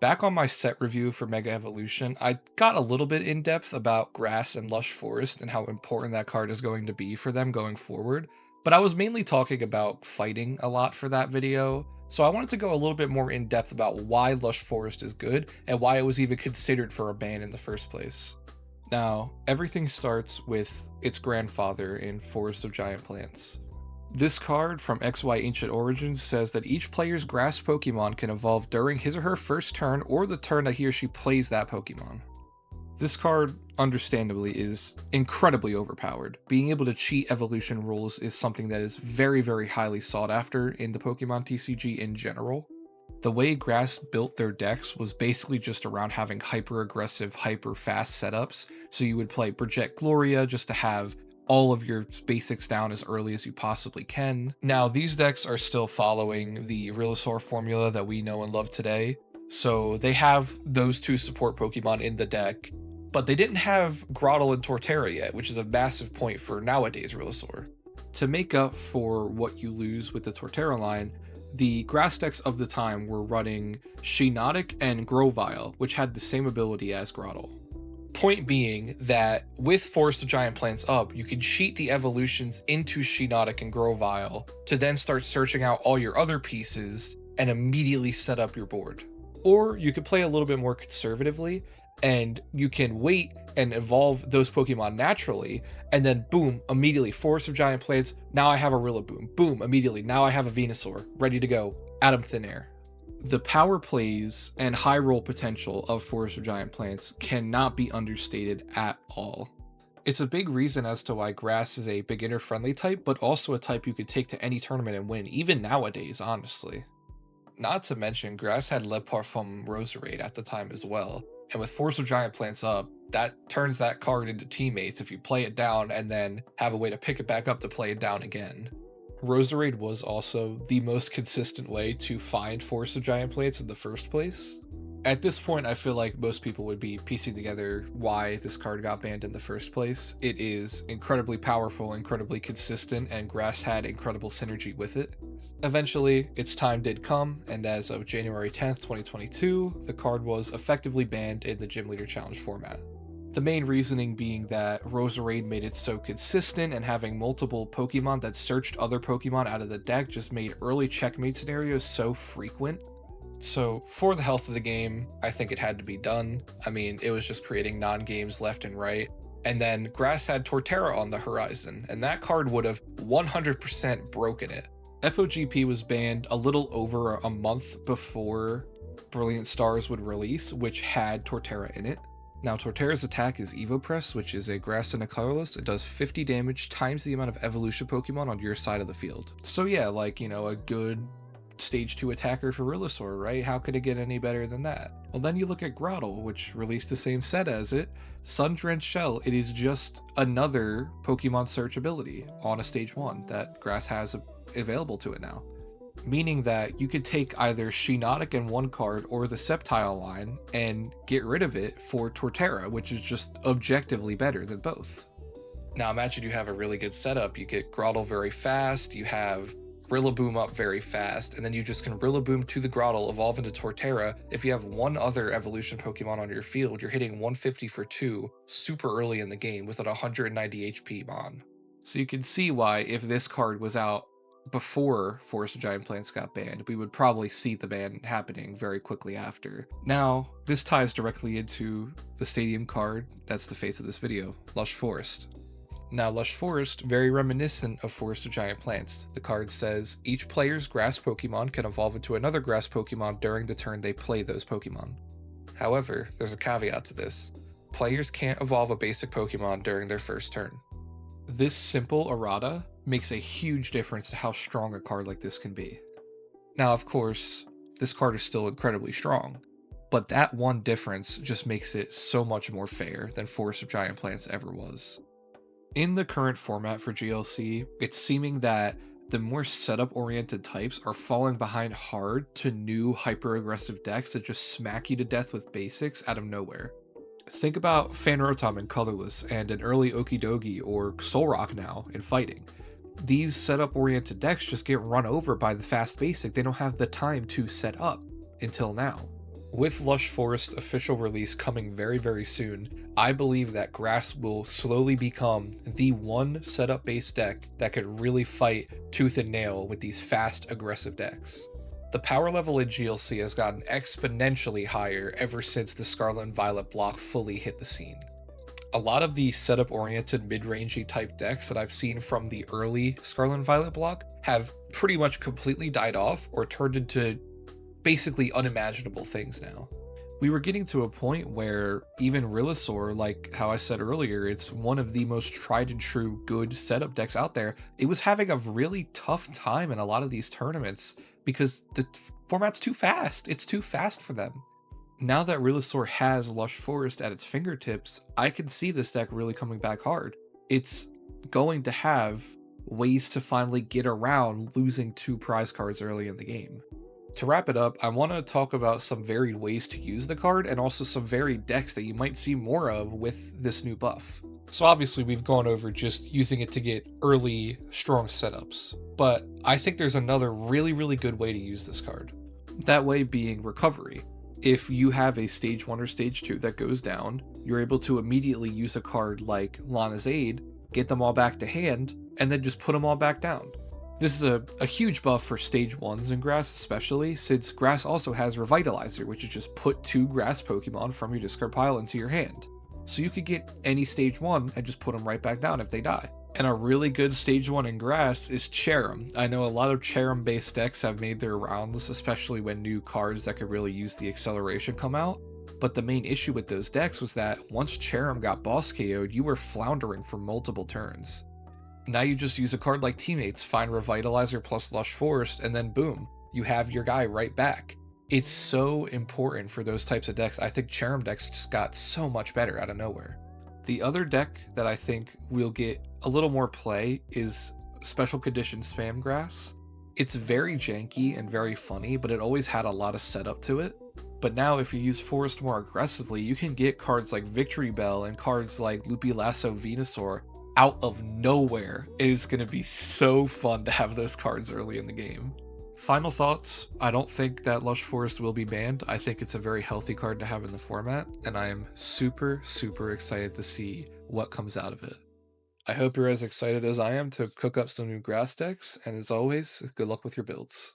Back on my set review for Mega Evolution, I got a little bit in depth about Grass and Lush Forest and how important that card is going to be for them going forward, but I was mainly talking about fighting a lot for that video, so I wanted to go a little bit more in depth about why Lush Forest is good and why it was even considered for a ban in the first place. Now, everything starts with its grandfather in Forest of Giant Plants. This card from XY Ancient Origins says that each player's grass Pokemon can evolve during his or her first turn or the turn that he or she plays that Pokemon. This card, understandably, is incredibly overpowered. Being able to cheat evolution rules is something that is very, very highly sought after in the Pokemon TCG in general. The way Grass built their decks was basically just around having hyper-aggressive, hyper-fast setups, so you would play Project Gloria just to have all of your basics down as early as you possibly can. Now, these decks are still following the Rillasaur formula that we know and love today, so they have those two support Pokemon in the deck, but they didn't have Grotle and Torterra yet, which is a massive point for nowadays Rillasaur. To make up for what you lose with the Torterra line, the grass decks of the time were running Shiinotic and Grovyle, which had the same ability as Grotle. Point being that with Forest of Giant Plants up, you can cheat the evolutions into Shiinotic and Grovyle to then start searching out all your other pieces and immediately set up your board. Or you could play a little bit more conservatively and you can wait and evolve those Pokemon naturally, and then boom, immediately Forest of Giant Plants, now I have a Rillaboom. Boom, immediately, now I have a Venusaur, ready to go, out of thin air. The power plays and high roll potential of Forest of Giant Plants cannot be understated at all. It's a big reason as to why Grass is a beginner-friendly type, but also a type you could take to any tournament and win, even nowadays, honestly. Not to mention, Grass had Le Parfum Roserade at the time as well, and with Forest of Giant Plants up, that turns that card into teammates if you play it down and then have a way to pick it back up to play it down again. Roserade was also the most consistent way to find Forest of Giant Plants in the first place. At this point, I feel like most people would be piecing together why this card got banned in the first place. It is incredibly powerful, incredibly consistent, and Grass had incredible synergy with it. Eventually, its time did come, and as of January 10th, 2022, the card was effectively banned in the Gym Leader Challenge format. The main reasoning being that Roserade made it so consistent, and having multiple Pokemon that searched other Pokemon out of the deck just made early checkmate scenarios so frequent. So for the health of the game, I think it had to be done. I mean, it was just creating non-games left and right. And then Grass had Torterra on the horizon, and that card would have 100% broken it. FOGP was banned a little over a month before Brilliant Stars would release, which had Torterra in it. Now, Torterra's attack is Evopress, which is a grass and a colorless. It does 50 damage times the amount of evolution Pokemon on your side of the field. So yeah, like, you know, a good stage 2 attacker for Rillasaur, right? How could it get any better than that? Well, then you look at Grotle, which released the same set as it. Sun-Drenched Shell, it is just another Pokemon search ability on a stage 1 that Grass has available to it now. Meaning that you could take either Shiinotic in one card or the Sceptile line and get rid of it for Torterra, which is just objectively better than both. Now imagine you have a really good setup. You get Grotle very fast, you have Rillaboom up very fast, and then you just can Rillaboom to the Grotle, evolve into Torterra. If you have one other evolution Pokemon on your field, you're hitting 150 for 2 super early in the game with an 190 HP Mon. So you can see why if this card was out before Forest of Giant Plants got banned, we would probably see the ban happening very quickly after. Now, this ties directly into the stadium card that's the face of this video, Lush Forest. Now, Lush Forest, very reminiscent of Forest of Giant Plants. The card says, each player's grass Pokemon can evolve into another grass Pokemon during the turn they play those Pokemon. However, there's a caveat to this. Players can't evolve a basic Pokemon during their first turn. This simple errata makes a huge difference to how strong a card like this can be. Now, of course, this card is still incredibly strong, but that one difference just makes it so much more fair than Forest of Giant Plants ever was. In the current format for GLC, it's seeming that the more setup-oriented types are falling behind hard to new hyper-aggressive decks that just smack you to death with basics out of nowhere. Think about Fanrotom in Colorless and an early Okidogi or Solrock now in Fighting. These setup-oriented decks just get run over by the fast basic. They don't have the time to set up until now. With Lush Forest official release coming very, very soon, I believe that Grass will slowly become the one setup based deck that could really fight tooth and nail with these fast, aggressive decks. The power level in GLC has gotten exponentially higher ever since the Scarlet and Violet block fully hit the scene. A lot of the setup oriented mid rangey type decks that I've seen from the early Scarlet and Violet block have pretty much completely died off or turned into basically unimaginable things now. We were getting to a point where even Rillasaur, like how I said earlier, it's one of the most tried and true good setup decks out there. It was having a really tough time in a lot of these tournaments because the format's too fast. It's too fast for them. Now that Rillasaur has Lush Forest at its fingertips, I can see this deck really coming back hard. It's going to have ways to finally get around losing 2 prize cards early in the game. To wrap it up, I want to talk about some varied ways to use the card and also some varied decks that you might see more of with this new buff. So obviously we've gone over just using it to get early, strong setups, but I think there's another really, really good way to use this card. That way being recovery. If you have a stage 1 or stage 2 that goes down, you're able to immediately use a card like Lana's Aid, get them all back to hand, and then just put them all back down. This is a huge buff for stage 1s in Grass especially, since Grass also has Revitalizer, which is just put 2 Grass Pokemon from your discard pile into your hand. So you could get any stage 1 and just put them right back down if they die. And a really good stage 1 in Grass is Cherrim. I know a lot of Cherrim based decks have made their rounds, especially when new cards that could really use the acceleration come out. But the main issue with those decks was that once Cherrim got boss KO'd, you were floundering for multiple turns. Now you just use a card like Teammates, find Revitalizer plus Lush Forest, and then boom, you have your guy right back. It's so important for those types of decks. I think Cherrim decks just got so much better out of nowhere. The other deck that I think will get a little more play is Special Condition Spam Grass. It's very janky and very funny, but it always had a lot of setup to it. But now if you use Forest more aggressively, you can get cards like Victory Bell and cards like Loopy Lasso Venusaur out of nowhere. It is going to be so fun to have those cards early in the game. Final thoughts, I don't think that Lush Forest will be banned. I think it's a very healthy card to have in the format, and I am super, super excited to see what comes out of it. I hope you're as excited as I am to cook up some new grass decks, and as always, good luck with your builds.